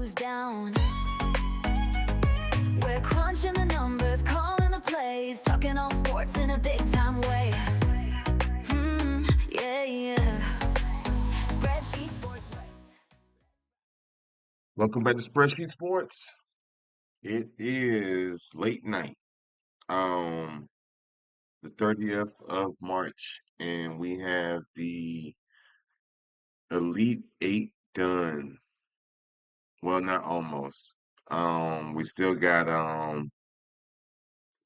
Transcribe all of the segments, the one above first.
goes down. We're crunching the numbers, calling the plays, talking all sports in a big time way. Yeah, yeah. Spreadsheet sports. Welcome back to Spreadsheet Sports. It is late night, um, the 30th of March, and we have the Elite Eight done. Well, not almost. We still got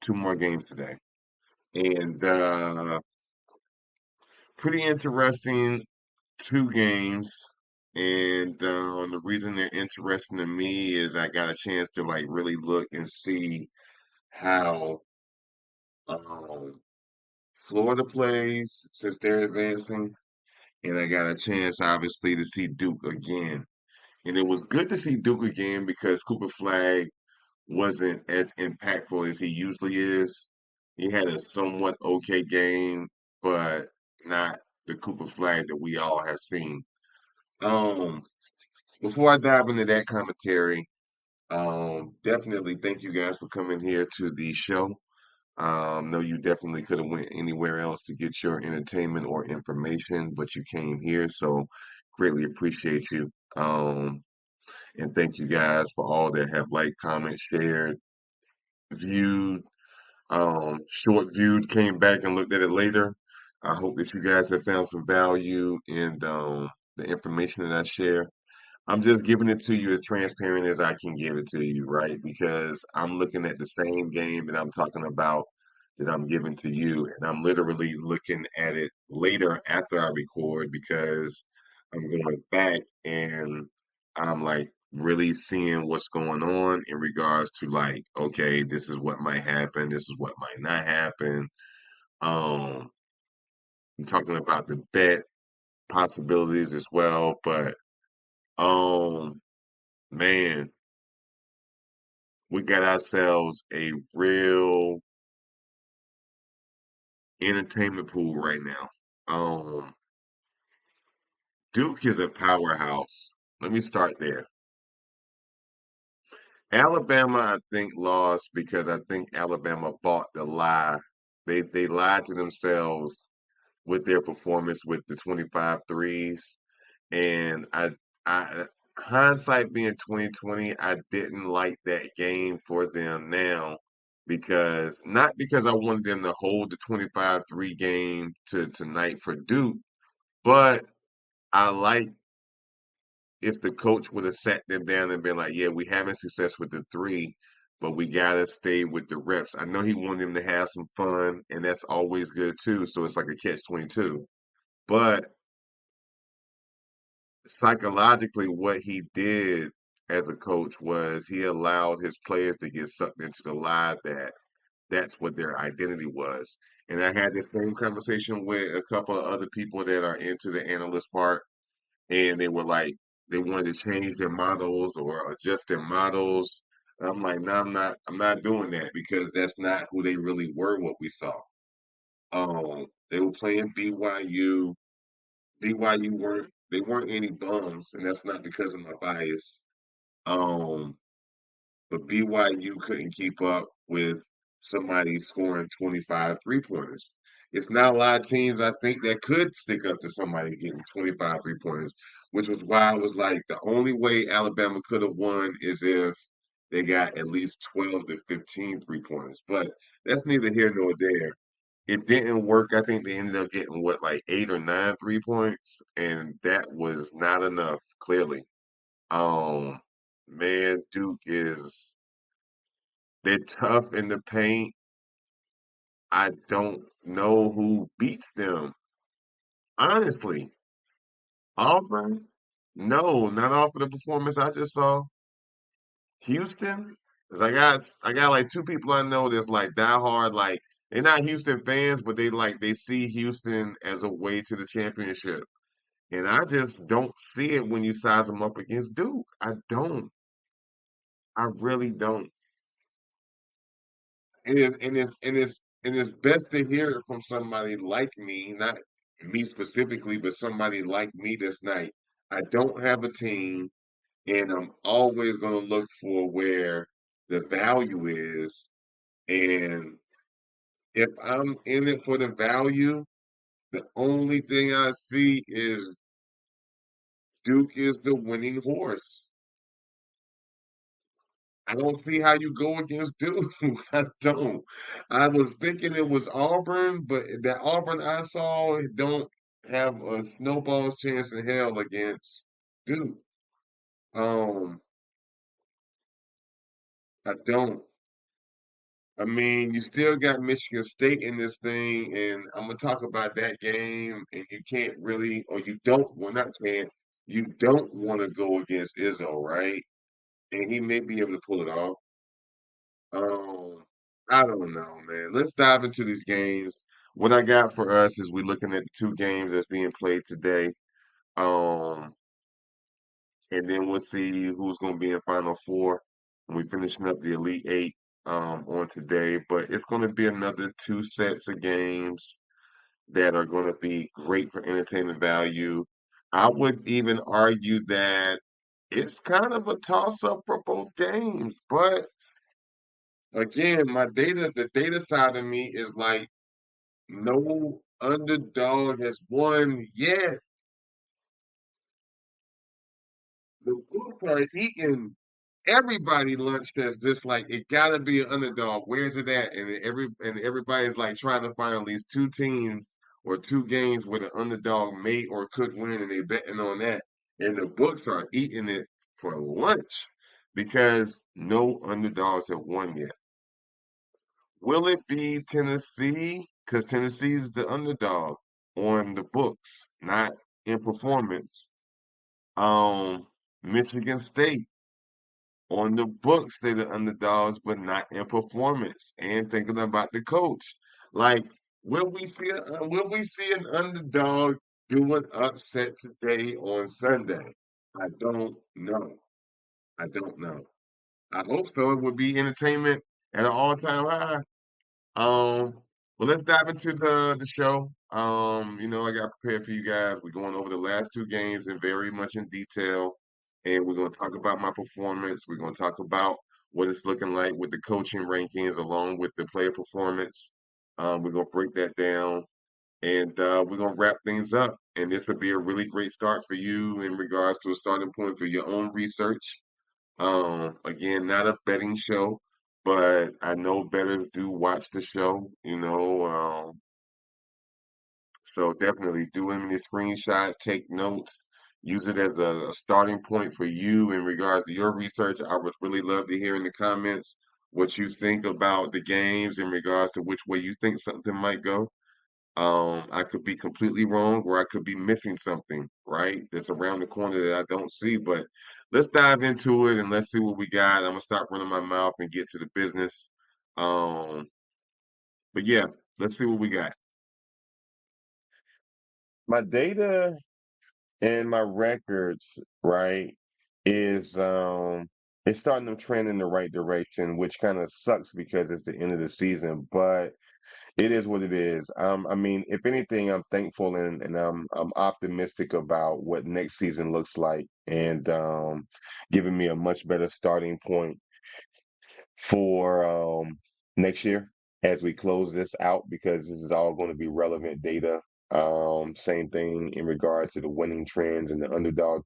two more games today, and pretty interesting two games. And the reason they're interesting to me is I got a chance to like really look and see how um Florida plays since they're advancing, and I got a chance, obviously, to see Duke again. And it was good to see Duke again because Cooper Flag wasn't as impactful as he usually is. He had a somewhat okay game, but not the Cooper Flag that we all have seen. Um, Before I dive into that commentary, definitely thank you guys for coming here to the show. No, you definitely could have went anywhere else to get your entertainment or information, but you came here, so greatly appreciate you. And thank you guys for all that have liked, comment, shared, viewed, short viewed, came back and looked at it later. I hope that you guys have found some value in the information that I share. I'm just giving it to you as transparent as I can give it to you, right? Because I'm looking at the same game that I'm talking about that I'm giving to you, and I'm literally looking at it later after I record because I'm going back and I'm like really seeing what's going on in regards to like, okay, this is what might happen, this is what might not happen. Um, I'm talking about the bet possibilities as well, but um, man, we got ourselves a real entertainment pool right now. Duke is a powerhouse. Let me start there. Alabama, I think, lost because I think Alabama bought the lie. They lied to themselves with their performance with the 25 threes. And I hindsight being 2020, I didn't like that game for them now because not because I wanted them to hold the 25-3 game to tonight for Duke, but I like if the coach would have sat them down and been like, yeah, we having success with the three, but we gotta stay with the reps. I know he wanted them to have some fun, and that's always good too. So it's like a catch 22. But psychologically, what he did as a coach was he allowed his players to get sucked into the lie that that's what their identity was. And I had the same conversation with a couple of other people that are into the analyst part, and they were like, they wanted to change their models or adjust their models. And I'm like, no, I'm not doing that because that's not who they really were, what we saw. They were playing BYU. BYU weren't any bums, and that's not because of my bias. Um, but BYU couldn't keep up with somebody scoring 25 3-pointers. It's not a lot of teams I think that could stick up to somebody getting 25 3-pointers, which was why I was like, the only way Alabama could have won is if they got at least 12 to 15 3-pointers. But that's neither here nor there. It didn't work. I think they ended up getting what, like 8 or 9 3 points, and that was not enough, clearly. Um, man, Duke is they're tough in the paint. I don't know who beats them. Honestly, Auburn? No, not off of the performance I just saw. Houston? 'Cause I got like two people I know that's like diehard, like they're not Houston fans, but they see Houston as a way to the championship. And I just don't see it when you size them up against Duke. I don't. I really don't. And it's best to hear it from somebody like me, not me specifically, but somebody like me this night. I don't have a team. and I'm always going to look for where the value is. And if I'm in it for the value, the only thing I see is Duke is the winning horse. I don't see how you go against Duke. I don't. I was thinking it was Auburn, but that Auburn I saw don't have a snowball's chance in hell against Duke. Um, I don't. I mean, you still got Michigan State in this thing, and I'm gonna talk about that game, and you can't really, or you don't, well, not can't, you don't want to go against Izzo, right? And he may be able to pull it off. Um, I don't know, man. Let's dive into these games. What I got for us is we're looking at the two games that's being played today. Um, and then we'll see who's going to be in Final Four. And we're finishing up the Elite Eight on today. But it's going to be another two sets of games that are going to be great for entertainment value. I would even argue that it's kind of a toss-up for both games, but again, the data side of me is like no underdog has won yet. The Bulls are eating everybody lunch that's just like it gotta be an underdog. Where's it at? And everybody's like trying to find at least two teams or two games where the underdog may or could win, and they betting on that. And the books are eating it for lunch because no underdogs have won yet. Will it be Tennessee? Because Tennessee is the underdog on the books, not in performance. Michigan State on the books, they're the underdogs, but not in performance. And thinking about the coach, like, will we see an underdog do an upset today on Sunday? I don't know. I don't know. I hope so. It would be entertainment at an all-time high. Well, let's dive into the show. I got prepared for you guys. We're going over the last two games in very much in detail, and we're going to talk about my performance. We're going to talk about what it's looking like with the coaching rankings along with the player performance. We're going to break that down, and we're going to wrap things up. And this would be a really great start for you in regards to a starting point for your own research. Again, not a betting show, but I know bettors do watch the show. So definitely do any screenshots, take notes, use it as a starting point for you in regards to your research. I would really love to hear in the comments what you think about the games in regards to which way you think something might go. I could be completely wrong or I could be missing something, right? That's around the corner that I don't see. But let's dive into it and let's see what we got. I'm gonna stop running my mouth and get to the business. Um, but yeah, let's see what we got. My data and my records, right, is it's starting to trend in the right direction, which kind of sucks because it's the end of the season, but it is what it is. I mean, if anything, I'm thankful and I'm optimistic about what next season looks like, and giving me a much better starting point for next year as we close this out because this is all going to be relevant data. Same thing in regards to the winning trends and the underdog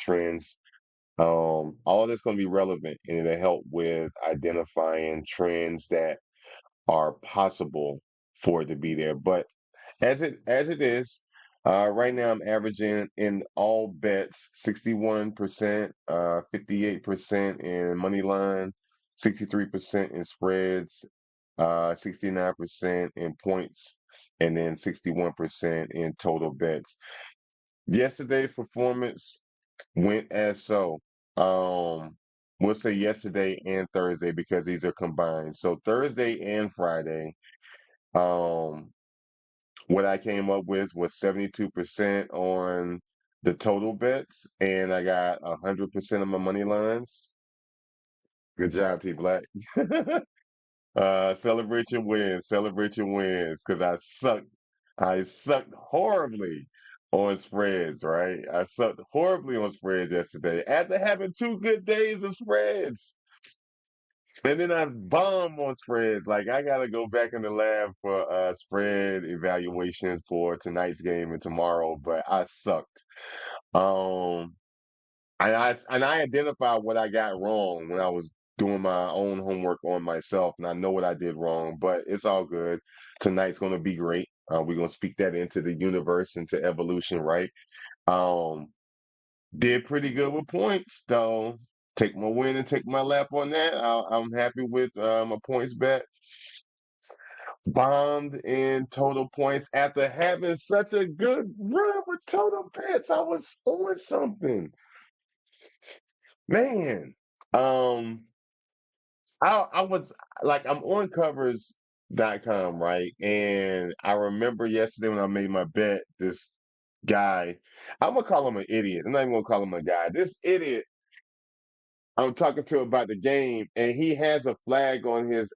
trends. All of this going to be relevant and it'll help with identifying trends that are possible for it to be there. But as it is, right now I'm averaging in all bets 61%, 58% in money line, 63% in spreads, 69% in points, and then 61% in total bets. Yesterday's performance went as so. Um, we'll say yesterday and Thursday because these are combined. So Thursday and Friday, um, what I came up with was 72% on the total bets, and I got 100% of my money lines. Good job, T Black. Celebrate your wins, because I sucked horribly on spreads, right? I sucked horribly on spreads yesterday after having 2 good days of spreads. And then I bomb on spreads. Like I gotta go back in the lab for spread evaluation for tonight's game and tomorrow, but I sucked. Um and I identified what I got wrong when I was doing my own homework on myself, and I know what I did wrong, but it's all good. Tonight's gonna be great. We're gonna speak that into the universe, into evolution, right? Um, did pretty good with points, though. Take my win and take my lap on that. I'm happy with my points bet. Bombed in total points after having such a good run with total bets. I was on something, man. Um, I was like, I'm on covers.com, right? And I remember yesterday when I made my bet, this guy, I'm gonna call him an idiot. I'm not even gonna call him a guy. This idiot I'm talking to about the game, and he has a flag on his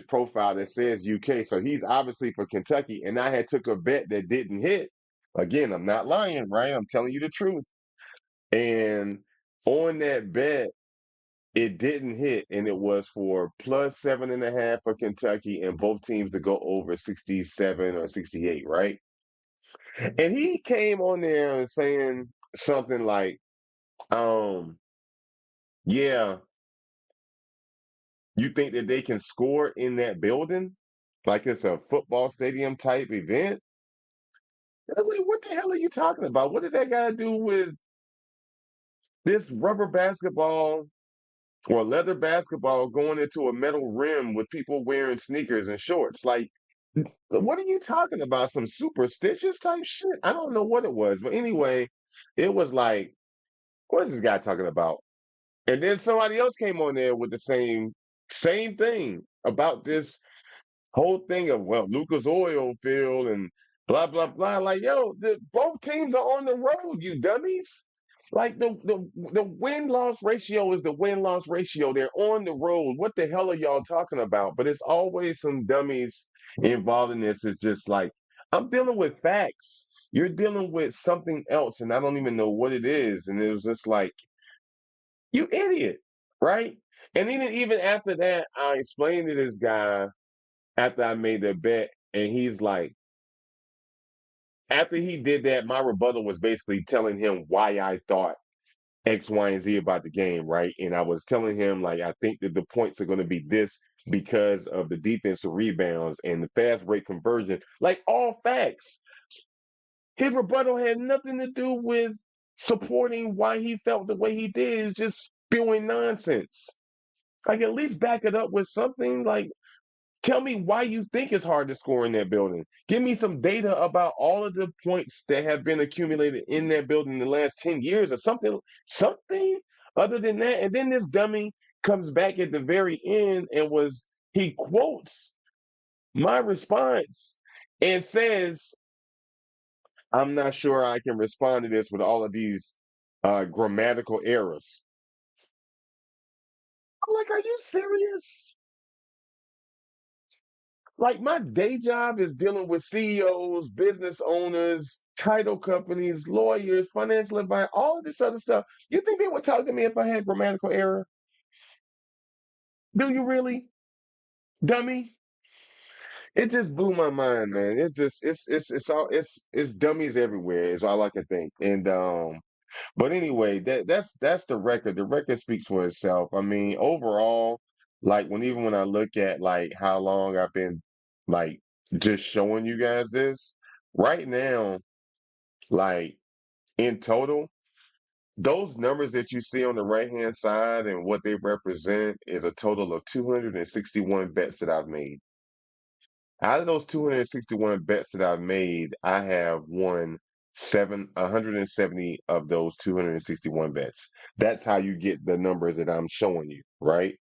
profile that says UK. So he's obviously for Kentucky. And I had took a bet that didn't hit. Again, I'm not lying, right? I'm telling you the truth. And on that bet, it didn't hit, and it was for plus 7.5 for Kentucky and both teams to go over 67 or 68, right? And he came on there and saying something like, um, yeah, you think that they can score in that building? Like it's a football stadium type event? I was like, what the hell are you talking about? What does that got to do with this rubber basketball or leather basketball going into a metal rim with people wearing sneakers and shorts? Like, what are you talking about? Some superstitious type shit? I don't know what it was. But anyway, it was like, what is this guy talking about? And then somebody else came on there with the same thing about this whole thing of well, Lucas Oil Field and blah blah blah. Like, yo, both teams are on the road, you dummies. Like the win loss ratio is the win loss ratio. They're on the road. What the hell are y'all talking about? But it's always some dummies involved in this. It's just like I'm dealing with facts. You're dealing with something else, and I don't even know what it is. And it was just like, you idiot, right? And even after that, I explained to this guy after I made the bet, and he's like, after he did that, my rebuttal was basically telling him why I thought X, Y, and Z about the game, right? And I was telling him, like, I think that the points are going to be this because of the defensive rebounds and the fast break conversion, like all facts. His rebuttal had nothing to do with supporting why he felt the way he did. It's just spewing nonsense. Like, at least back it up with something. Like, tell me why you think it's hard to score in that building. Give me some data about all of the points that have been accumulated in that building in the last 10 years or something other than that. And then this dummy comes back at the very end and he quotes my response and says, I'm not sure I can respond to this with all of these grammatical errors. I'm like, are you serious? Like my day job is dealing with CEOs, business owners, title companies, lawyers, financial advice, all of this other stuff. You think they would talk to me if I had grammatical error? Do you really, dummy? It just blew my mind, man. It's dummies everywhere. Is all I can think. And but anyway, that's the record. The record speaks for itself. I mean, overall, like even when I look at like how long I've been like just showing you guys this, right now, like in total, those numbers that you see on the right hand side and what they represent is a total of 261 bets that I've made. Out of those 261 bets that I've made, I have won 170 of those 261 bets. That's how you get the numbers that I'm showing you, right?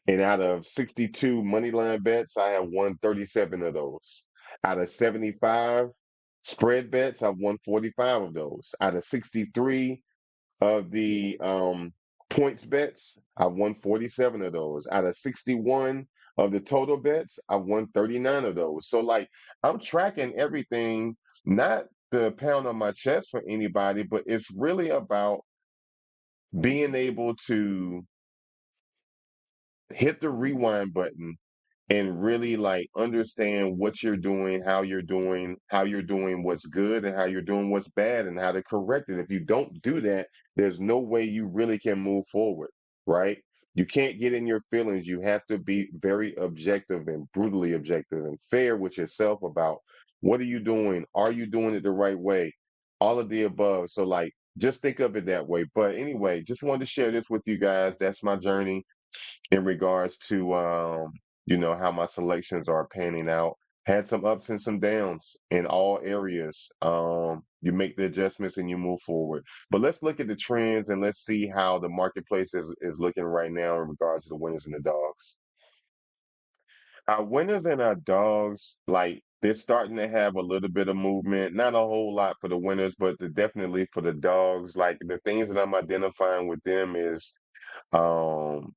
And out of 62 money line bets, I have won 37 of those. Out of 75 spread bets, I've won 45 of those. Out of 63 of the points bets, I've won 47 of those. Out of 61 of the total bets, I've won 39 of those. So like I'm tracking everything not to pound on my chest for anybody, but it's really about being able to hit the rewind button and really like understand what how you're doing what's good and how you're doing what's bad and how to correct it. If you don't do that, there's no way you really can move forward, right? You can't get in your feelings. You have to be very objective and brutally objective and fair with yourself about what are you doing? Are you doing it the right way? All of the above. So like just think of it that way. But anyway, just wanted to share this with you guys. That's my journey in regards to how my selections are panning out. Had some ups and some downs in all areas. You make the adjustments and you move forward. But let's look at the trends and let's see how the marketplace is looking right now in regards to the winners and the dogs. Our winners and our dogs, like they're starting to have a little bit of movement. Not a whole lot for the winners, but definitely for the dogs. Like the things that I'm identifying with them is um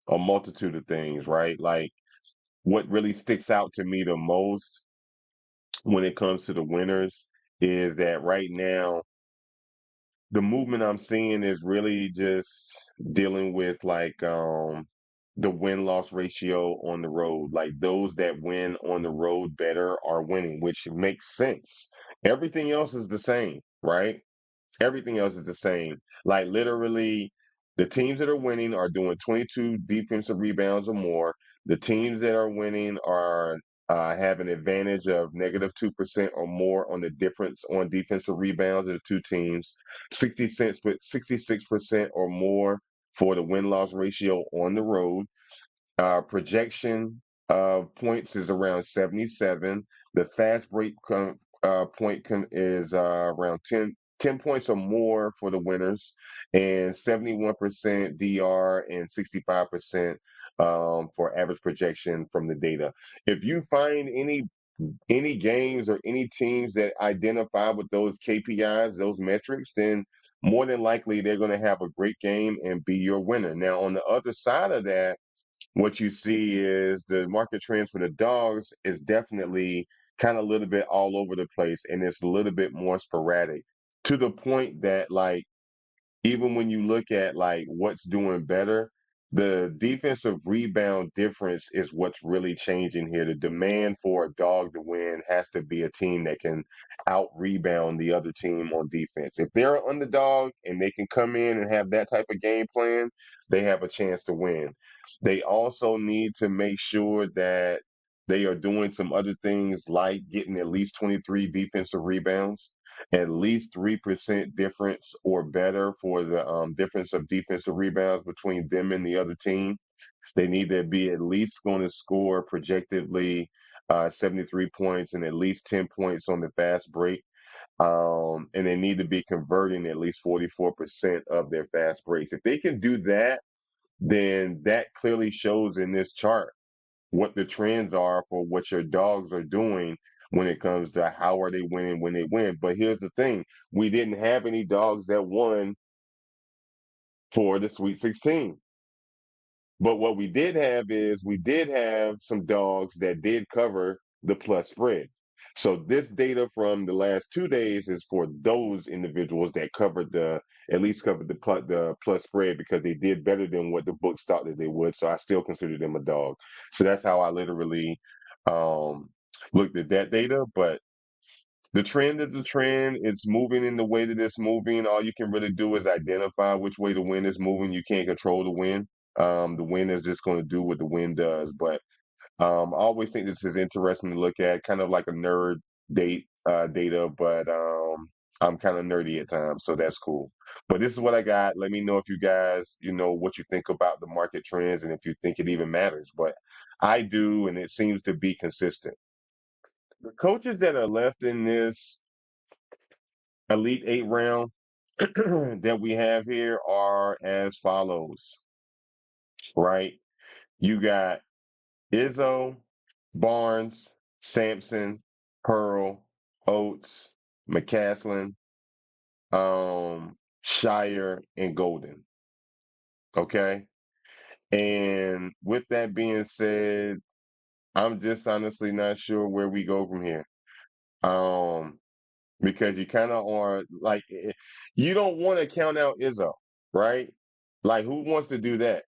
a multitude of things, right? Like what really sticks out to me the most when it comes to the winners is that right now the movement I'm seeing is really just dealing with like the win-loss ratio on the road. Like those that win on the road better are winning, which makes sense. Everything else is the same, right? Everything else is the same. Like literally, the teams that are winning are doing 22 defensive rebounds or more. The teams that are winning are have an advantage of -2% or more on the difference on defensive rebounds of the two teams. 66% or more for the win loss ratio on the road. Projection of points is around 77. The fast break is around 10 points or more for the winners, and 71% DR and 65% for average projection from the data. If you find any games or any teams that identify with those KPIs, those metrics, then more than likely they're going to have a great game and be your winner. Now, on the other side of that, what you see is the market trends for the dogs is definitely kind of a little bit all over the place and it's a little bit more sporadic to the point that like even when you look at like what's doing better, the defensive rebound difference is what's really changing here. The demand for a dog to win has to be a team that can out rebound the other team on defense. If they're an underdog and they can come in and have that type of game plan, they have a chance to win. They also need to make sure that they are doing some other things like getting at least 23 defensive rebounds, at least 3% difference or better for the difference of defensive rebounds between them and the other team. They need to be at least going to score projectedly 73 points and at least 10 points on the fast break. And they need to be converting at least 44% of their fast breaks. If they can do that, then that clearly shows in this chart what the trends are for what your dogs are doing when it comes to how are they winning when they win. But here's the thing: we didn't have any dogs that won for the Sweet 16. But what we did have is we did have some dogs that did cover the plus spread. So this data from the last 2 days is for those individuals that covered the at least covered the plus spread because they did better than what the books thought that they would. So I still consider them a dog. So that's how I literally um, looked at that data. But the trend is a trend. It's moving in the way that it's moving. All you can really do is identify which way the wind is moving. You can't control the wind. The wind is just going to do what the wind does. But I always think this is interesting to look at, kind of like a nerd data, but I'm kind of nerdy at times, so that's cool. But this is what I got. Let me know if you guys, what you think about the market trends and if you think it even matters. But I do, and it seems to be consistent. The coaches that are left in this Elite Eight round that we have here are as follows, right? You got Izzo, Barnes, Sampson, Pearl, Oates, McCaslin, Shire, and Golden. Okay. And with that being said, I'm just honestly not sure where we go from here. Um, because you kind of are like you don't want to count out Izzo, right? Like who wants to do that,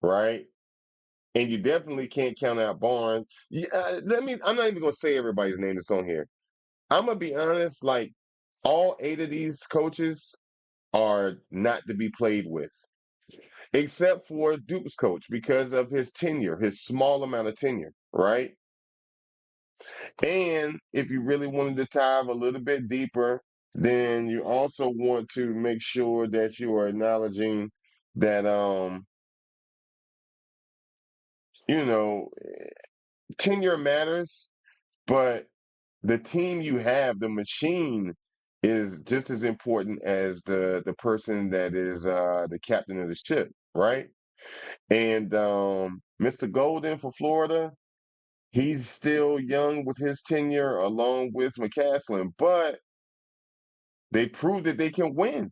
right? And you definitely can't count out Barnes. Yeah, I'm not even gonna say everybody's name that's on here. I'm gonna be honest. Like all 8 of these coaches are not to be played with, except for Duke's coach because of his tenure, his small amount of tenure, right? And if you really wanted to dive a little bit deeper, then you also want to make sure that you are acknowledging that you know, tenure matters, but the team you have, the machine is just as important as the person that is the captain of the ship, right? And Mr. Golden for Florida, he's still young with his tenure along with McCaslin, but they proved that they can win.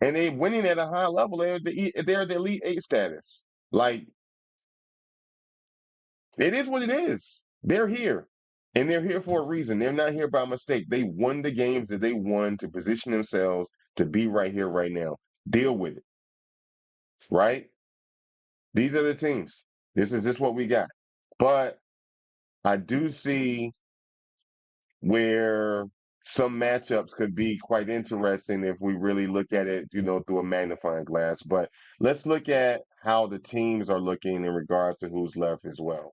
And they're winning at a high level. They're the Elite Eight status. Like, it is what it is. They're here. And they're here for a reason. They're not here by mistake. They won the games that they won to position themselves to be right here, right now. Deal with it, right? These are the teams. This is just what we got. But I do see where some matchups could be quite interesting if we really look at it, through a magnifying glass. But let's look at how the teams are looking in regards to who's left as well.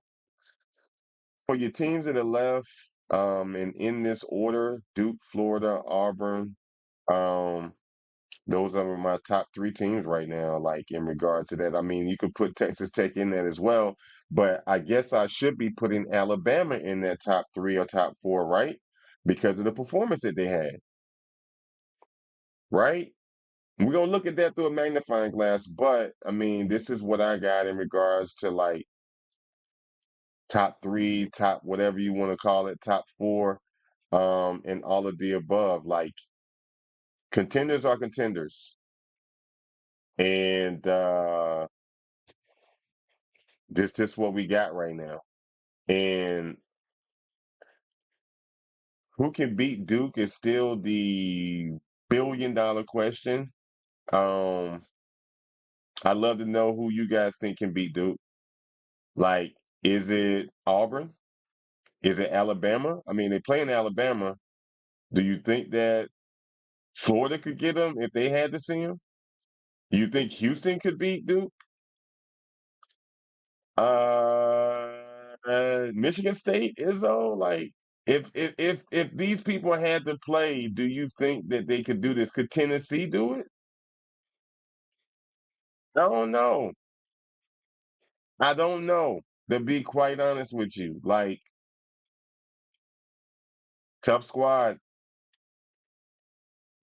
For your teams that are left, and in this order, Duke, Florida, Auburn, um, those are my top 3 teams right now. Like in regards to that, I mean, you could put Texas Tech in that as well, but I guess I should be putting Alabama in that top 3 or top 4, right? Because of the performance that they had, right? We're gonna look at that through a magnifying glass, but I mean, this is what I got in regards to like top 3, top whatever you want to call it, top 4, and all of the above. Like contenders are contenders, and this just what we got right now. And who can beat Duke is still the $1 billion question. Um, I'd love to know who you guys think can beat Duke. Like, is it Auburn? Is it Alabama? I mean, they play in Alabama. Do you think that Florida could get them if they had to see them? Do you think Houston could beat Duke? Michigan State, Izzo, like if these people had to play, do you think that they could do this? Could Tennessee do it? I don't know. I don't know. To be quite honest with you, like tough squad,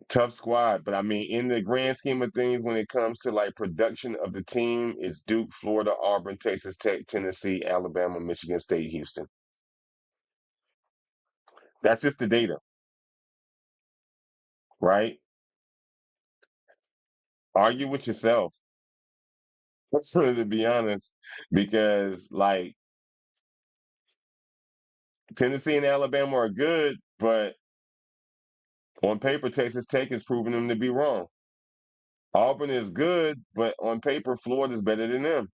tough squad. But I mean, in the grand scheme of things, when it comes to like production of the team, it's Duke, Florida, Auburn, Texas Tech, Tennessee, Alabama, Michigan State, Houston. That's just the data, right? Argue with yourself. To be honest, because like Tennessee and Alabama are good, but on paper, Texas Tech is proving them to be wrong. Auburn is good, but on paper, Florida's better than them.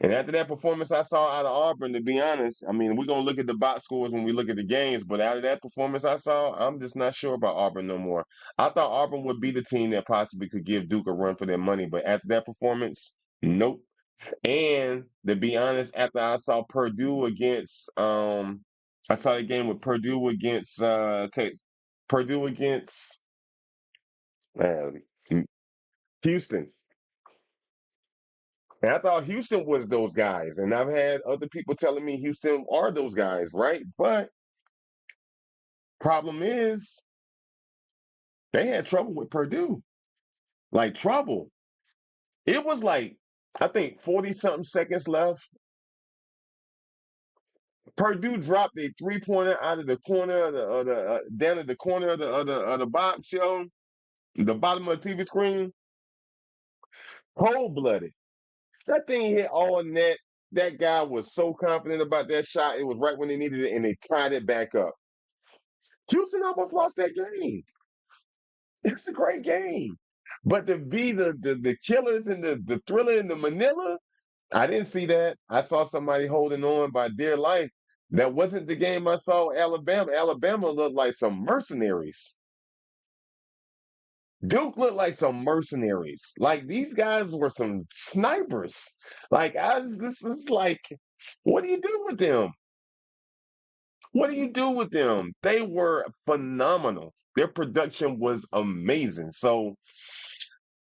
And after that performance I saw out of Auburn, to be honest, I mean, we're gonna look at the box scores when we look at the games, but out of that performance I saw, I'm just not sure about Auburn no more. I thought Auburn would be the team that possibly could give Duke a run for their money, but after that performance, nope. And to be honest, after I saw Purdue against I saw the game with Purdue against Purdue against uh, Houston. And I thought Houston was those guys. And I've had other people telling me Houston are those guys, right? But problem is they had trouble with Purdue. Like trouble. It was like I think 40 something seconds left. Purdue dropped a 3-pointer out of the corner down at the corner of the box, yo. The bottom of the TV screen, cold blooded. That thing hit all net. That guy was so confident about that shot. It was right when they needed it, and they tied it back up. Houston almost lost that game. It's a great game. But to be the killers and the thriller in the Manila, I didn't see that. I saw somebody holding on by dear life. That wasn't the game I saw Alabama. Alabama looked like some mercenaries. Duke looked like some mercenaries. Like these guys were some snipers. This is like, what do you do with them? What do you do with them? They were phenomenal. Their production was amazing. So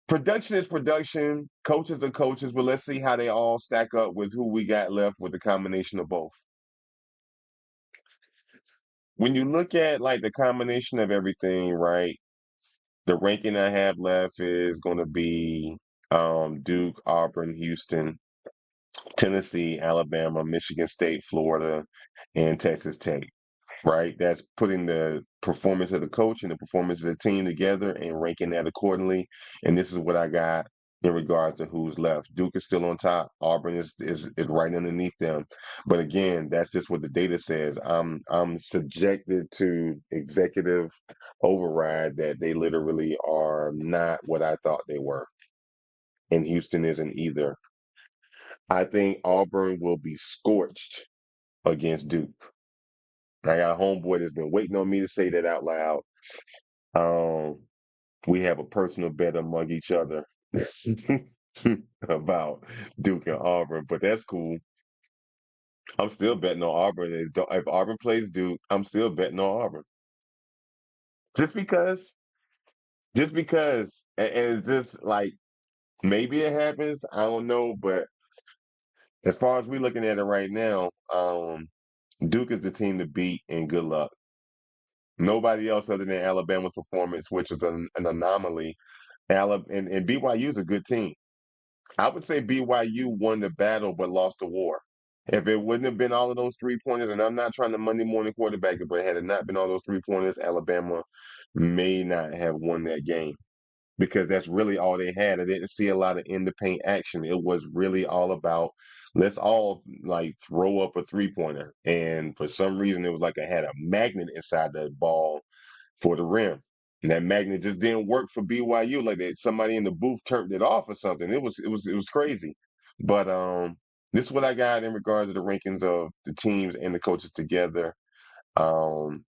production is production, coaches are coaches, but let's see how they all stack up with who we got left with the combination of both. When you look at like the combination of everything, right? The ranking I have left is going to be Duke, Auburn, Houston, Tennessee, Alabama, Michigan State, Florida, and Texas Tech. Right? That's putting the performance of the coach and the performance of the team together and ranking that accordingly. And this is what I got in regards to who's left. Duke is still on top. Auburn is right underneath them. But again, that's just what the data says. I'm subjected to executive override that they literally are not what I thought they were. And Houston isn't either. I think Auburn will be scorched against Duke. I got a homeboy that's been waiting on me to say that out loud. Um, we have a personal bet among each other about Duke and Auburn, but that's cool. I'm still betting on Auburn. If Auburn plays Duke, I'm still betting on Auburn. Just because, and it's just like maybe it happens. I don't know, but as far as we're looking at it right now, Duke is the team to beat, and good luck. Nobody else other than Alabama's performance, which is an anomaly. And BYU is a good team. I would say BYU won the battle but lost the war. If it wouldn't have been all of those 3 pointers, and I'm not trying to Monday morning quarterback it, but had it not been all those 3 pointers, Alabama may not have won that game because that's really all they had. I didn't see a lot of in the paint action. It was really all about let's all like throw up a 3 pointer. And for some reason, it was like I had a magnet inside the ball for the rim. And that magnet just didn't work for BYU. Like that somebody in the booth turned it off or something. It was crazy. But this is what I got in regards to the rankings of the teams and the coaches together. Um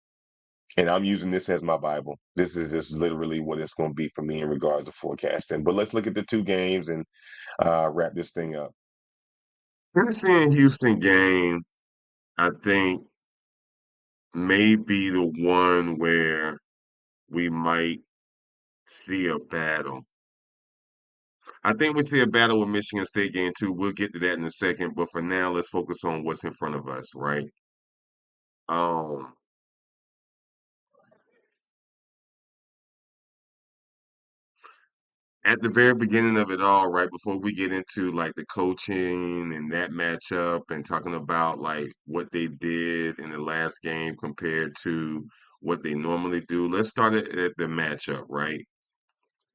and I'm using this as my Bible. This is just literally what it's going to be for me in regards to forecasting. But let's look at the two games and wrap this thing up. Tennessee and Houston game, I think, may be the one where we might see a battle. I think we see a battle with Michigan State game too. We'll get to that in a second, but for now, let's focus on what's in front of us, right? Um, at the very beginning of it all, right before we get into like the coaching and that matchup and talking about like what they did in the last game compared to what they normally do, let's start at the matchup, right?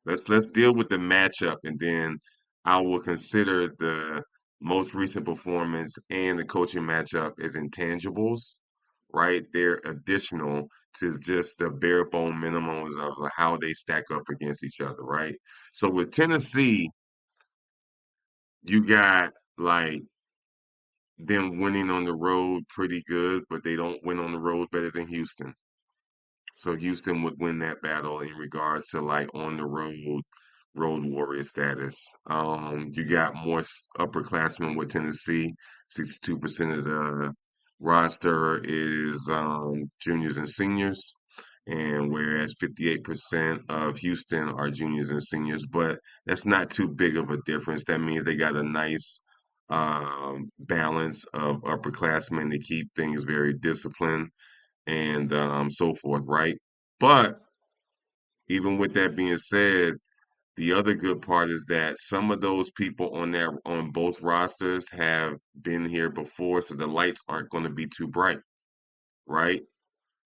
Let's deal with the matchup, and then I will consider the most recent performance and the coaching matchup as intangibles, right? They're additional to just the bare bone minimums of how they stack up against each other, right? So with Tennessee, you got like them winning on the road pretty good, but they don't win on the road better than Houston. So Houston would win that battle in regards to like on the road warrior status. You got more upperclassmen with Tennessee. 62% of the roster is juniors and seniors, and whereas 58% of Houston are juniors and seniors, but that's not too big of a difference. That means they got a nice balance of upperclassmen to keep things very disciplined and so forth, right? But even with that being said, the other good part is that some of those people on both rosters have been here before, so the lights aren't going to be too bright, right?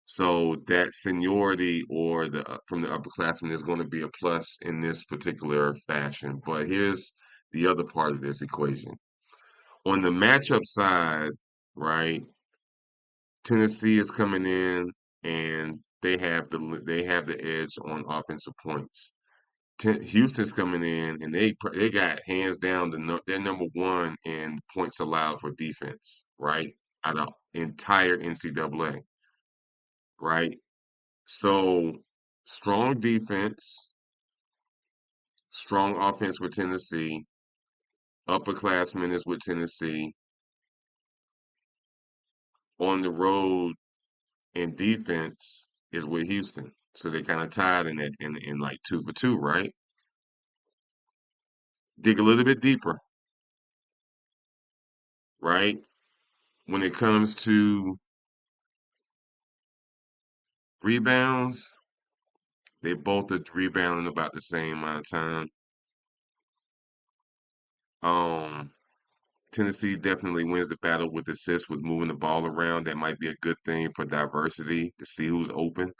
So that seniority or the from the upperclassmen is going to be a plus in this particular fashion. But here's the other part of this equation. On the matchup side, right? Tennessee is coming in and they have the edge on offensive points. Houston's coming in and they got hands down they're number one in points allowed for defense, right? Out of entire NCAA, right? So strong defense, strong offense with Tennessee, upperclassmen is with Tennessee, on the road in defense is with Houston. So they kind of tied in that in like two for two, right? Dig a little bit deeper, right? When it comes to rebounds, they both are rebounding about the same amount of time. Um, Tennessee definitely wins the battle with assists with moving the ball around. That might be a good thing for diversity to see who's open.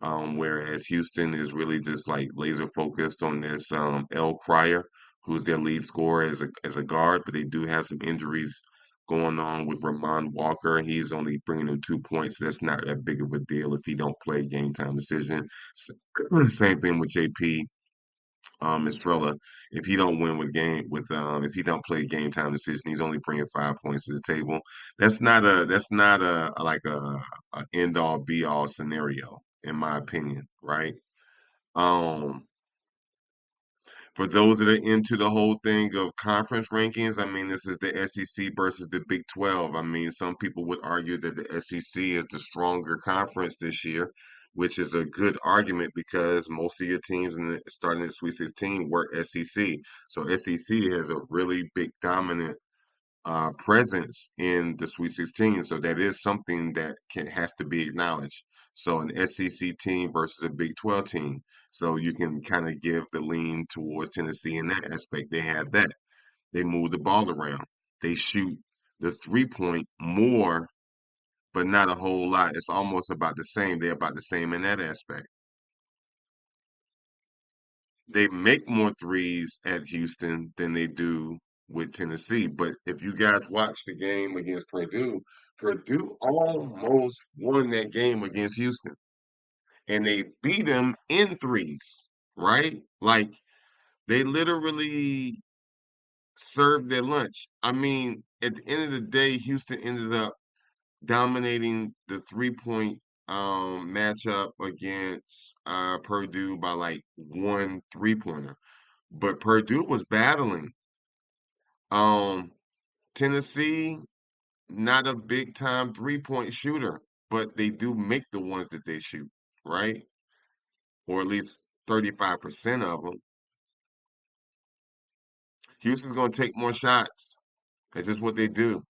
Whereas Houston is really just like laser focused on this L. Cryer, who's their lead scorer as a guard, but they do have some injuries going on with Ramon Walker. He's only bringing them 2 points. So that's not that big of a deal if he don't play game time decision. Same thing with JP Estrella. If he don't win with game with if he don't play game time decision, he's only bringing 5 points to the table. That's not a like a end all be all scenario in my opinion, right? Um, for those that are into the whole thing of conference rankings, I mean, this is the SEC versus the Big 12. I mean, some people would argue that the SEC is the stronger conference this year, which is a good argument because most of your teams in starting in the Sweet 16 were SEC. So SEC has a really big dominant presence in the Sweet 16. So that is something that has to be acknowledged. So an SEC team versus a Big 12 team. So you can kind of give the lean towards Tennessee in that aspect. They have that. They move the ball around. They shoot the 3 point more, but not a whole lot. It's almost about the same. They're about the same in that aspect. They make more threes at Houston than they do with Tennessee. But if you guys watch the game against Purdue, Purdue almost won that game against Houston, and they beat them in threes, right? Like they literally served their lunch. I mean, at the end of the day, Houston ended up dominating the 3 point matchup against Purdue by like 1 3 pointer. But Purdue was battling. Um, Tennessee, not a big time 3 point shooter, but they do make the ones that they shoot, right? Or at least 35% of them. Houston's going to take more shots. That's just what they do.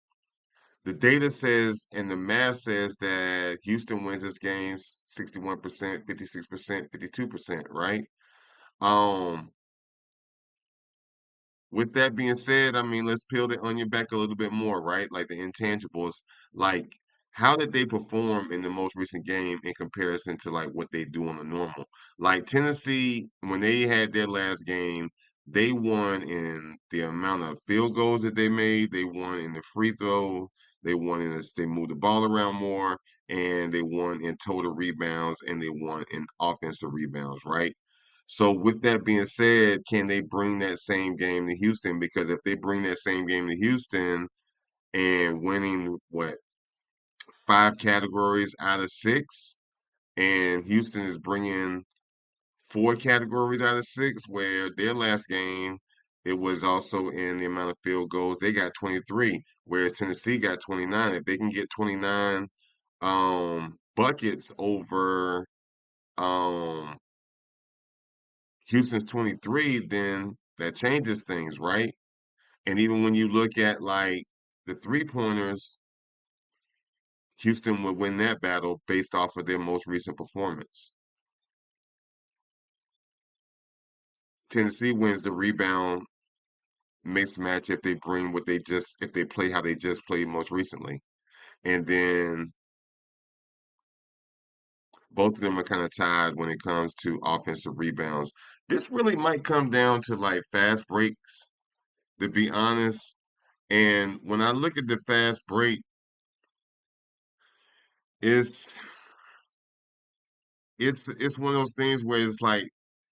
The data says and the math says that Houston wins this game 61%, 56%, 52%, right? Um, With that being said, I mean, let's peel the onion back a little bit more, right? Like the intangibles, like how did they perform in the most recent game in comparison to like what they do on the normal? Like Tennessee, when they had their last game, they won in the amount of field goals that they made, they won in the free throw, they won in this, they moved the ball around more, and they won in total rebounds and they won in offensive rebounds, right? So with that being said, can they bring that same game to Houston? Because if they bring that same game to Houston and winning what 5 categories out of 6, and Houston is bringing 4 categories out of 6, where their last game it was also in the amount of field goals they got 23, whereas Tennessee got 29. If they can get 29 buckets over um Houston's 23, then that changes things, right? And even when you look at like the 3 pointers, Houston would win that battle based off of their most recent performance. Tennessee wins the rebound mismatch if they bring what they just if they play how they just played most recently. And then both of them are kind of tied when it comes to offensive rebounds. This really might come down to like fast breaks, to be honest. And when I look at the fast break, it's it's one of those things where it's like,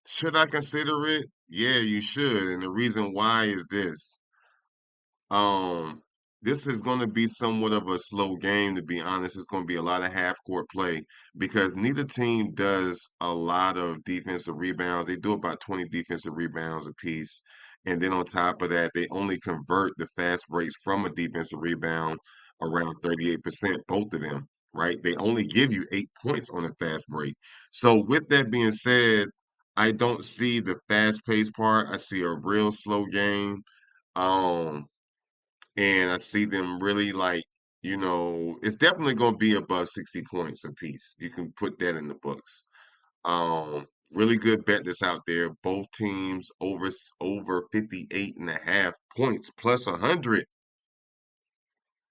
should I consider it? Yeah, you should. And the reason why is this. Um, this is going to be somewhat of a slow game, to be honest. It's going to be a lot of half court play because neither team does a lot of defensive rebounds. They do about 20 defensive rebounds apiece. And then on top of that, they only convert the fast breaks from a defensive rebound around 38%, both of them, right? They only give you 8 points on a fast break. So, with that being said, I don't see the fast paced part. I see a real slow game. Um, and I see them really like, it's definitely going to be above 60 points apiece. You can put that in the books. Really good bet that's out there. Both teams over 58 and a half points plus 100.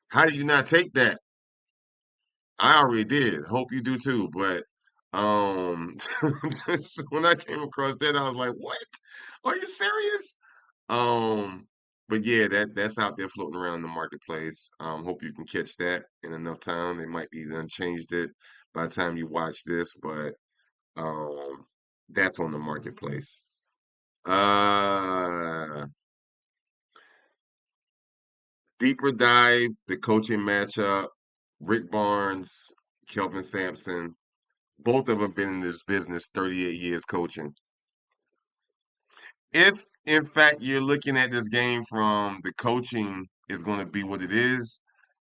How do you not take that? I already did. Hope you do too. But um, when I came across that, I was like, "What? Are you serious?" Um, but yeah, that's out there floating around the marketplace. Hope you can catch that in enough time. They might be done changed it by the time you watch this, but um, that's on the marketplace. Uh, Deeper dive, the coaching matchup, Rick Barnes, Kelvin Sampson, both of them been in this business 38 years coaching. If in fact you're looking at this game from the coaching is going to be what it is,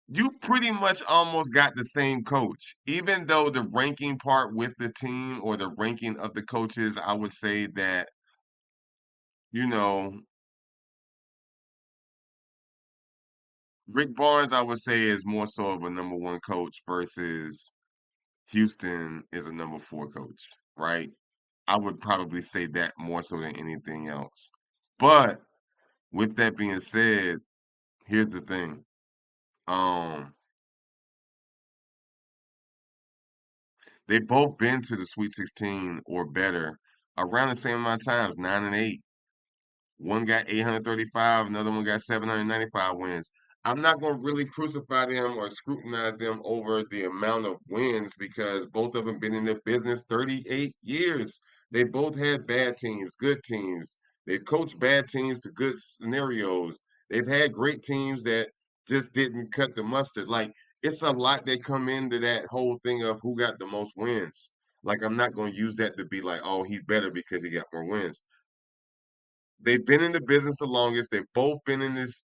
you pretty much almost got the same coach. Even though the ranking part with the team or the ranking of the coaches, I would say that, you know, Rick Barnes, I would say, is more so of a number one coach versus Houston is a number four coach, right? I would probably say that more so than anything else. But with that being said, here's the thing. Um, they both been to the Sweet 16 or better around the same amount of times, 9 and 8. One got 835, another one got 795 wins. I'm not going to really crucify them or scrutinize them over the amount of wins because both of them been in the business 38 years. They both had bad teams, good teams. They've coached bad teams to good scenarios. They've had great teams that just didn't cut the mustard. Like, it's a lot that come into that whole thing of who got the most wins. Like, I'm not going to use that to be like, oh, he's better because he got more wins. They've been in the business the longest. They've both been in this,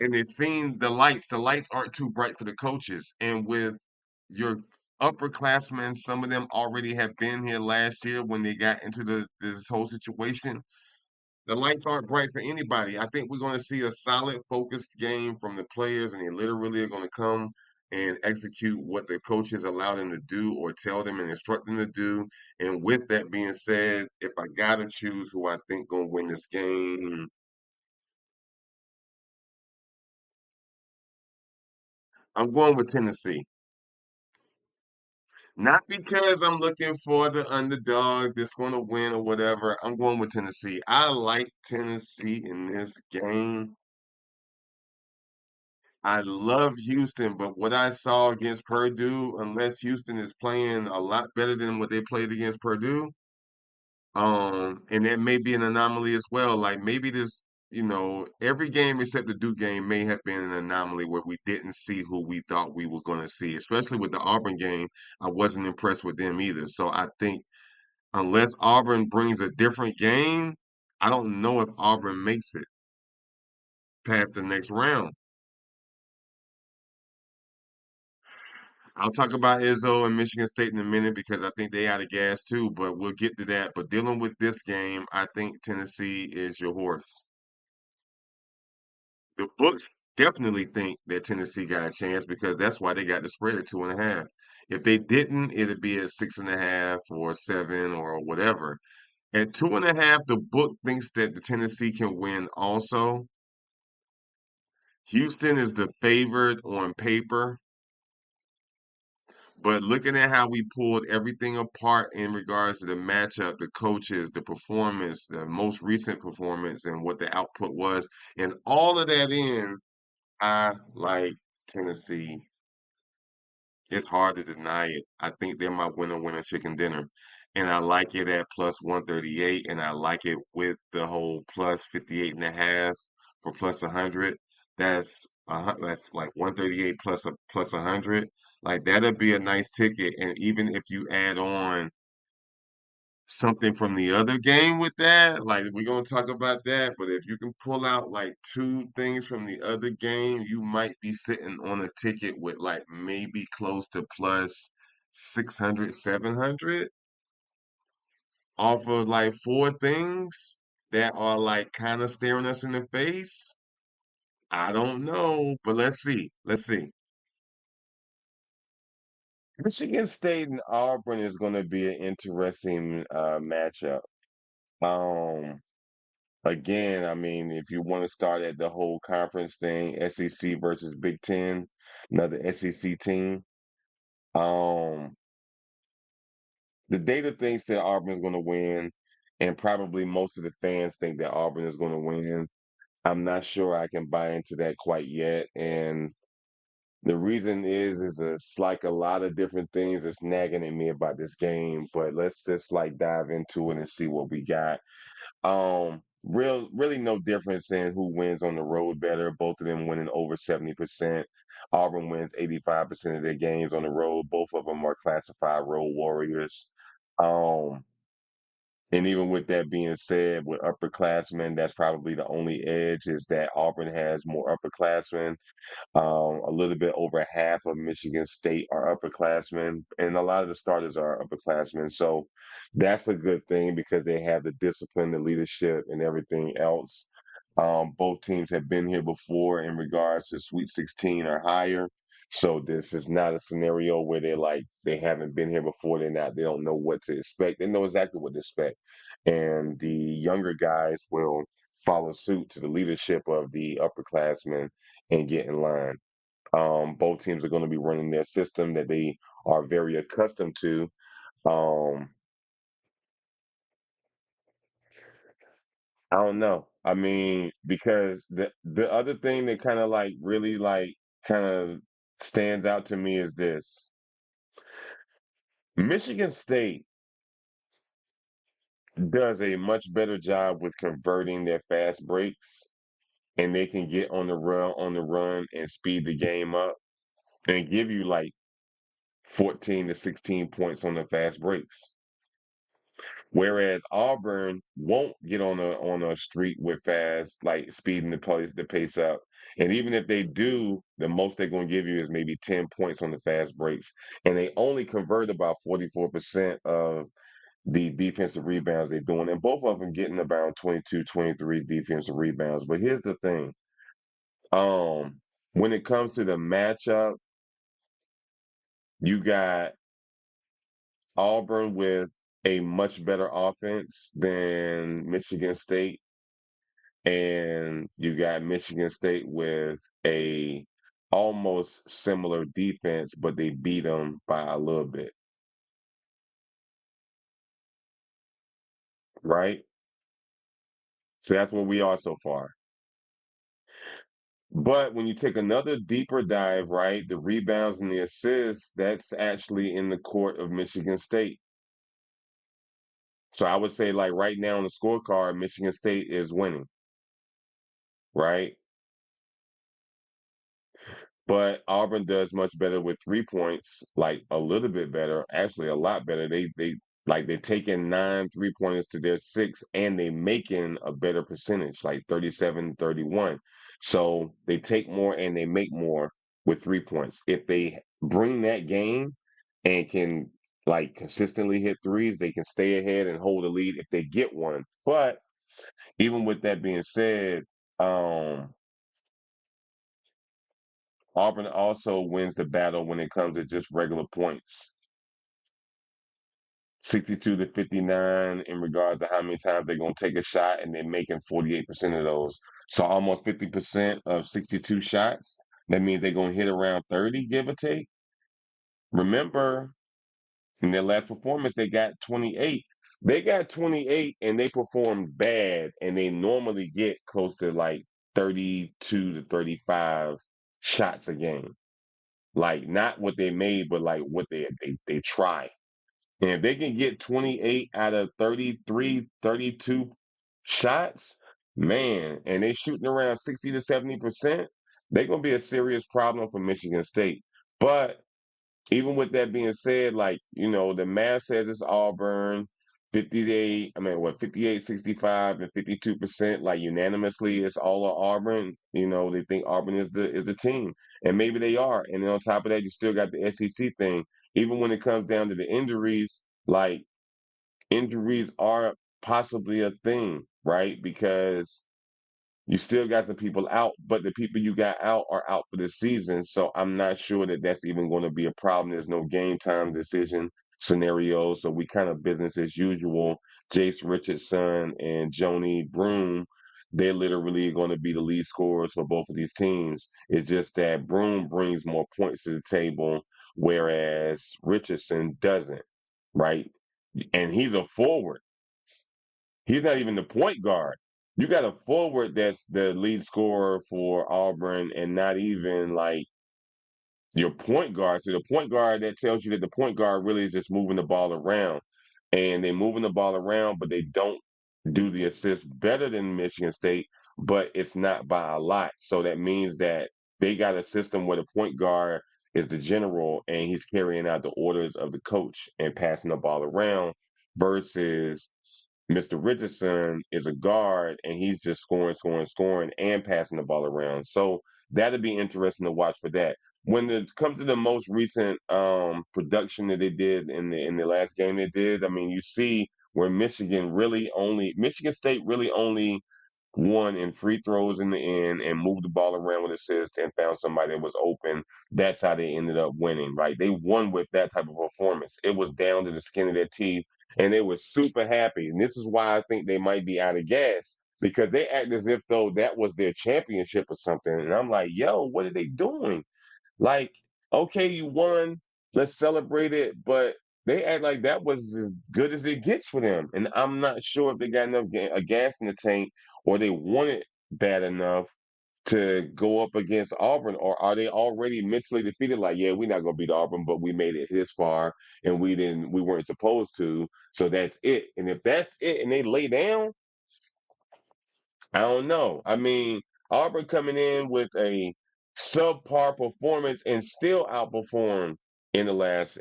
and they've seen the lights. The lights aren't too bright for the coaches. And with your upperclassmen, some of them already have been here last year when they got into this whole situation. The lights aren't bright for anybody. I think we're going to see a solid, focused game from the players, and they literally are going to come and execute what the coaches allow them to do or tell them and instruct them to do. And with that being said, if I gotta choose who I think gonna win this game, I'm going with Tennessee. Not because I'm looking for the underdog that's going to win or whatever. I'm going with Tennessee. I like Tennessee in this game. I love Houston, but what I saw against Purdue, unless Houston is playing a lot better than what they played against Purdue, and that may be an anomaly as well. Like maybe this, every game except the Duke game may have been an anomaly where we didn't see who we thought we were going to see. Especially with the Auburn game, I wasn't impressed with them either. So I think unless Auburn brings a different game, I don't know if Auburn makes it past the next round. I'll talk about Izzo and Michigan State in a minute because I think they out of gas too, but we'll get to that. But dealing with this game, I think Tennessee is your horse. The books definitely think that Tennessee got a chance because that's why they got the spread at 2.5. If they didn't, it'd be at 6.5 or 7 or whatever. At 2.5, the book thinks that the Tennessee can win also. Houston is the favorite on paper, but looking at how we pulled everything apart in regards to the matchup, the coaches, the performance, the most recent performance, and what the output was, and all of that in, I like Tennessee It's hard to deny it. I think they're my winner chicken dinner. And I like it at plus 138, and I like it with the whole plus 58 and a half for plus 100. That's like 138 plus a plus 100. Like that'll be a nice ticket. And even if you add on something from the other game with that. Like we're gonna talk about that, but if you can pull out like two things from the other game, you might be sitting on a ticket with like maybe close to plus 600, 700 off of like four things that are like kind of staring us in the face. I don't know, but let's see. Let's see. Michigan State and Auburn is going to be an interesting matchup. Um, Again, I mean, if you want to start at the whole conference thing, SEC versus Big Ten, another SEC team. Um, the data thinks that Auburn is going to win, and probably most of the fans think that Auburn is going to win. I'm not sure I can buy into that quite yet, and the reason is it's like a lot of different things that's nagging at me about this game. But let's just like dive into it and see what we got. Really no difference in who wins on the road better. Both of them winning over 70%. Auburn wins 85% of their games on the road. Both of them are classified road warriors. Um, and even with that being said, with upperclassmen, that's probably the only edge is that Auburn has more upperclassmen. A little bit over half of Michigan State are upperclassmen, and a lot of the starters are upperclassmen. So that's a good thing because they have the discipline, the leadership, and everything else. Both teams have been here before in regards to Sweet 16 or higher. So this is not a scenario where they're like they haven't been here before. They don't know what to expect. They know exactly what to expect. And the younger guys will follow suit to the leadership of the upperclassmen and get in line. Both teams are going to be running their system that they are very accustomed to. Um, I don't know. I mean, because the other thing that kind of like really like kind of stands out to me is this. Michigan State does a much better job with converting their fast breaks, and they can get on the run and speed the game up and give you like 14 to 16 points on the fast breaks. Whereas Auburn won't get on a streak with fast, like speeding the pace up. And even if they do, the most they're going to give you is maybe 10 points on the fast breaks. And they only convert about 44% of the defensive rebounds they're doing. And both of them getting about 22, 23 defensive rebounds. But here's the thing. When it comes to the matchup, you got Auburn with a much better offense than Michigan State, and you got Michigan State with a almost similar defense, but they beat them by a little bit, right? So that's where we are so far. But when you take another deeper dive, right, the rebounds and the assists, that's actually in the court of Michigan State. So I would say, like right now on the scorecard, Michigan State is winning, right? But Auburn does much better with 3 points, like a little bit better, actually a lot better. They like they're taking 9 3 pointers to their six, and they making a better percentage, like 37-31. So they take more and they make more with 3 points. If they bring that game and can like consistently hit threes, they can stay ahead and hold a lead if they get one. But even with that being said, um Auburn also wins the battle when it comes to just regular points. 62 to 59 in regards to how many times they're going to take a shot, and they're making 48% of those. So almost 50% of 62 shots. That means they're going to hit around 30, give or take. Remember, in their last performance, they got 28. They got 28 and they performed bad, and they normally get close to like 32 to 35 shots a game. like not what they made, but like what they try. And if they can get 28 out of 33, 32 shots, man, and they shooting around 60 to 70%, they're gonna be a serious problem for Michigan State. But even with that being said, like, the math says it's Auburn, 58, I mean, what, 58, 65, and 52%, like unanimously, it's all of Auburn. They think Auburn is the team. And maybe they are. And then on top of that, you still got the SEC thing. Even when it comes down to the injuries, like injuries are possibly a thing, right? Because you still got some people out, but the people you got out are out for the season. So I'm not sure that that's even going to be a problem. There's no game time decision scenario. So we kind of business as usual. Jace Richardson and Joni Broom, they're literally going to be the lead scorers for both of these teams. It's just that Broom brings more points to the table, whereas Richardson doesn't, right? And he's a forward. He's not even the point guard. You got a forward that's the lead scorer for Auburn and not even like your point guard. So the point guard, that tells you that the point guard really is just moving the ball around. And they're moving the ball around, but they don't do the assists better than Michigan State, but it's not by a lot. So that means that they got a system where the point guard is the general and he's carrying out the orders of the coach and passing the ball around versus Mr. Richardson is a guard and he's just scoring, scoring, scoring, and passing the ball around. So that'll be interesting to watch for that. When it comes to the most recent production that they did in the last game they did, I mean, you see where Michigan State really only won in free throws in the end and moved the ball around with assists and found somebody that was open. That's how they ended up winning, right? They won with that type of performance. It was down to the skin of their teeth, and they were super happy. And this is why I think they might be out of gas because they act as if though that was their championship or something. And I'm like, yo, what are they doing? Like, okay, you won, let's celebrate it, but they act like that was as good as it gets for them. And I'm not sure if they got enough gas in the tank or they want it bad enough to go up against Auburn, or are they already mentally defeated? Like, yeah, we're not gonna beat Auburn, but we made it this far and we weren't supposed to, so that's it. And if that's it and they lay down, I don't know. I mean, Auburn coming in with a subpar performance and still outperformed in the last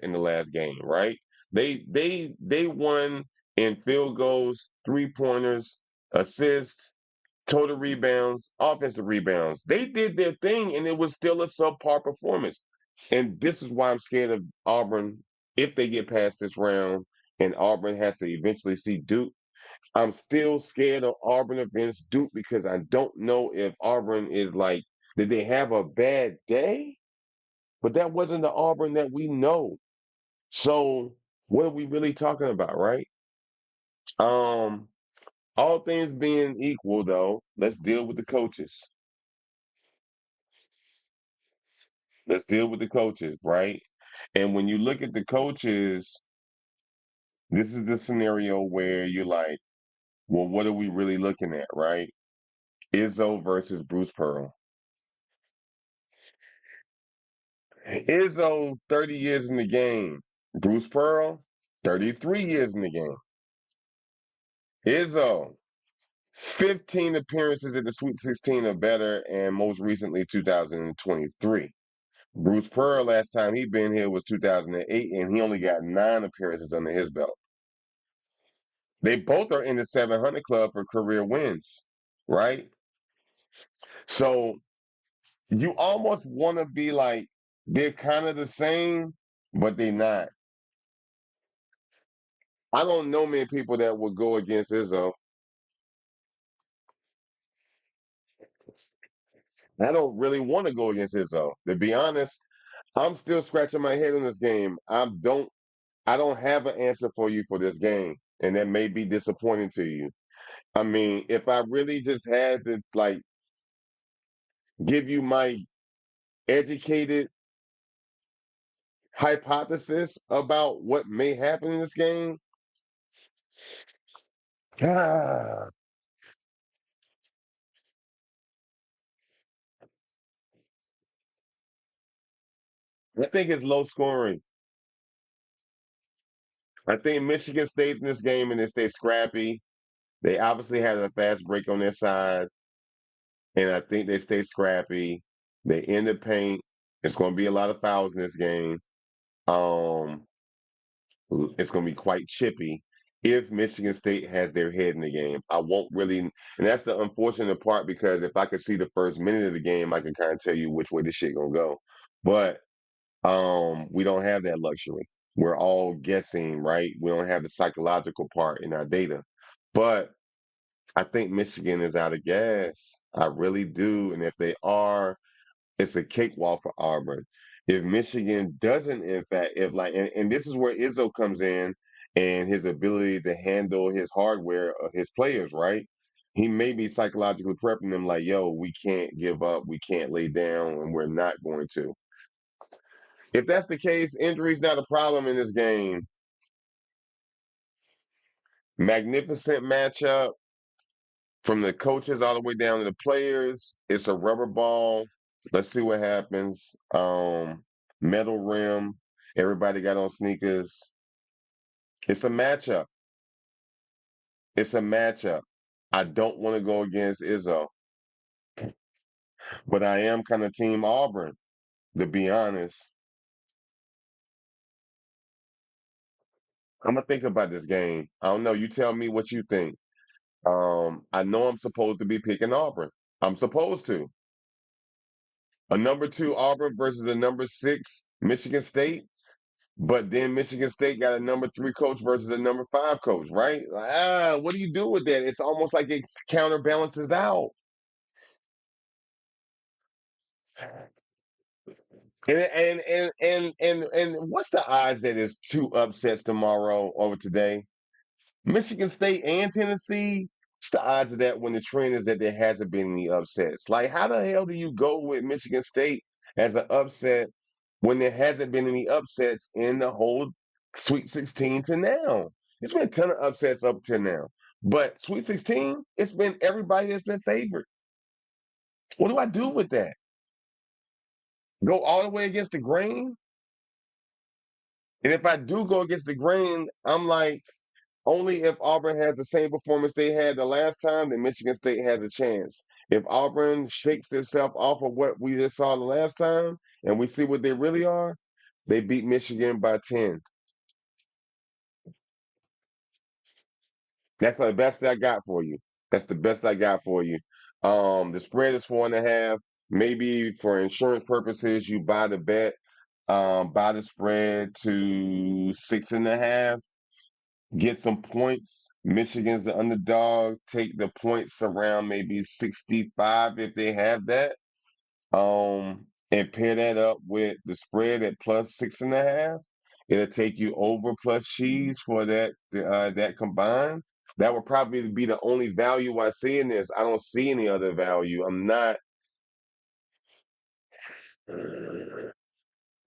game, right? They won in field goals, 3-pointers, assists, total rebounds, offensive rebounds. They did their thing and it was still a subpar performance. And this is why I'm scared of Auburn if they get past this round and Auburn has to eventually see Duke. I'm still scared of Auburn against Duke because I don't know if Auburn is like, did they have a bad day? But that wasn't the Auburn that we know. So what are we really talking about, right? Um, all things being equal, though, let's deal with the coaches. Let's deal with the coaches, right? And when you look at the coaches, this is the scenario where you're like, well, what are we really looking at, right? Izzo versus Bruce Pearl. Izzo, 30 years in the game. Bruce Pearl, 33 years in the game. Izzo, 15 appearances at the Sweet 16 or better, and most recently 2023. Bruce Pearl, last time he been here was 2008, and he only got 9 appearances under his belt. They both are in the 700 club for career wins, right? So you almost want to be like, they're kind of the same, but they're not. I don't know many people that would go against Izzo. I don't really want to go against Izzo. To be honest, I'm still scratching my head on this game. I don't have an answer for you for this game, and that may be disappointing to you. I mean, if I really just had to like give you my educated hypothesis about what may happen in this game, ah, I think it's low scoring. I think Michigan stays in this game and they stay scrappy. They obviously had a fast break on their side, and I think they stay scrappy. They in the paint. It's going to be a lot of fouls in this game. Um, it's going to be quite chippy if Michigan State has their head in the game. I won't really, and that's the unfortunate part because if I could see the first minute of the game, I can kind of tell you which way this shit gonna go. But we don't have that luxury. We're all guessing, right? We don't have the psychological part in our data. But I think Michigan is out of gas. I really do. And if they are, it's a cakewalk for Auburn. If Michigan doesn't, in fact, if like, and this is where Izzo comes in and his ability to handle his hardware, his players, right? He may be psychologically prepping them like, yo, we can't give up, we can't lay down, and we're not going to. If that's the case, injury's not a problem in this game. Magnificent matchup from the coaches all the way down to the players. It's a rubber ball. Let's see what happens. Metal rim. Everybody got on sneakers. It's a matchup. It's a matchup. I don't want to go against Izzo, but I am kind of team Auburn, to be honest. I'm gonna think about this game. I don't know. You tell me what you think. I know I'm supposed to be picking Auburn. I'm supposed to. A number two Auburn versus a number six Michigan State. But then Michigan State got a number three coach versus a number five coach, right? What do you do with that? It's almost like it counterbalances out. And what's the odds that it's two upsets tomorrow over today? Michigan State and Tennessee. What's the odds of that when the trend is that there hasn't been any upsets? Like, how the hell do you go with Michigan State as an upset when there hasn't been any upsets in the whole Sweet 16 to now? It's been a ton of upsets up to now. But Sweet 16, it's been everybody that's been favored. What do I do with that? Go all the way against the grain? And if I do go against the grain, I'm like, only if Auburn has the same performance they had the last time, then Michigan State has a chance. If Auburn shakes itself off of what we just saw the last time and we see what they really are, they beat Michigan by 10. That's the best I got for you. That's the best I got for you. The spread is 4.5. Maybe for insurance purposes, you buy the bet, buy the spread to 6.5. Get some points. Michigan's the underdog. Take the points around maybe 65 if they have that. And pair that up with the spread at plus 6.5. It'll take you over plus cheese for that combined. That would probably be the only value I see in this. I don't see any other value. I'm not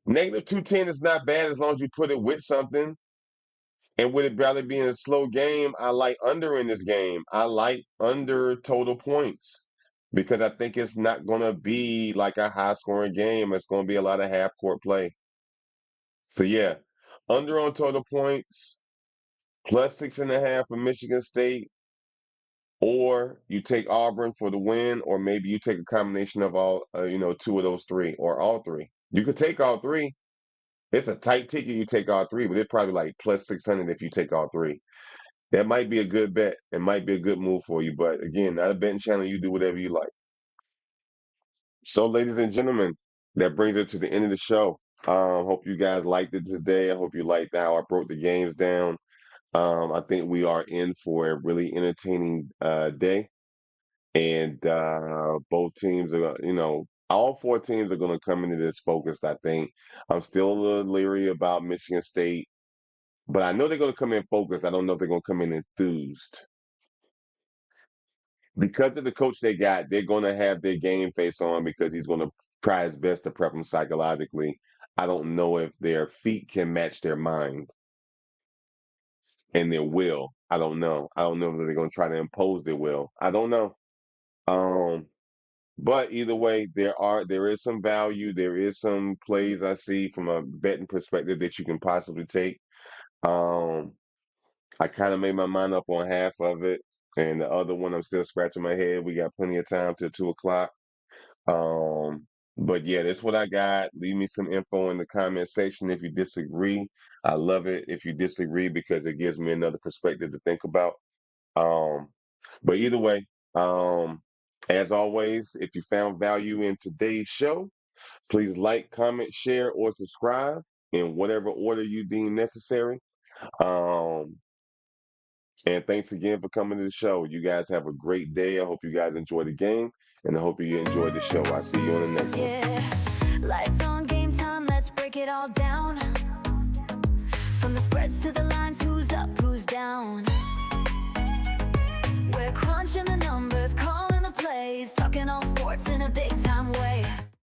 negative 210 is not bad as long as you put it with something. And with it barely being a slow game, I like under in this game. I like under total points because I think it's not going to be like a high scoring game. It's going to be a lot of half court play. So, yeah, under on total points, plus 6.5 for Michigan State, or you take Auburn for the win, or maybe you take a combination of all, two of those three or all three. You could take all three. It's a tight ticket. You take all three, but it's probably like plus 600 if you take all three. That might be a good bet. It might be a good move for you. But again, not a betting channel. You do whatever you like. So, ladies and gentlemen, that brings it to the end of the show. Hope you guys liked it today. I hope you liked how I broke the games down. I think we are in for a really entertaining day. And both teams are, all four teams are going to come into this focused, I think. I'm still a little leery about Michigan State, but I know they're going to come in focused. I don't know if they're going to come in enthused. Because of the coach they got, they're going to have their game face on because he's going to try his best to prep them psychologically. I don't know if their feet can match their mind and their will. I don't know. I don't know if they're going to try to impose their will. I don't know. Um, But either way, there is some value. There is some plays I see from a betting perspective that you can possibly take. Um, I kind of made my mind up on half of it, and the other one I'm still scratching my head. We got plenty of time till 2 o'clock. Um, but yeah, that's what I got. Leave me some info in the comment section if you disagree. I love it if you disagree because it gives me another perspective to think about. Um, but either way, um, as always, if you found value in today's show, please like, comment, share, or subscribe in whatever order you deem necessary. Um, and thanks again for coming to the show. You guys have a great day. I hope you guys enjoy the game, and I hope you enjoy the show. I'll see you on the next one. Yeah, lights on, game time, let's break it all down. From the spreads to the lines, who's up, who's down.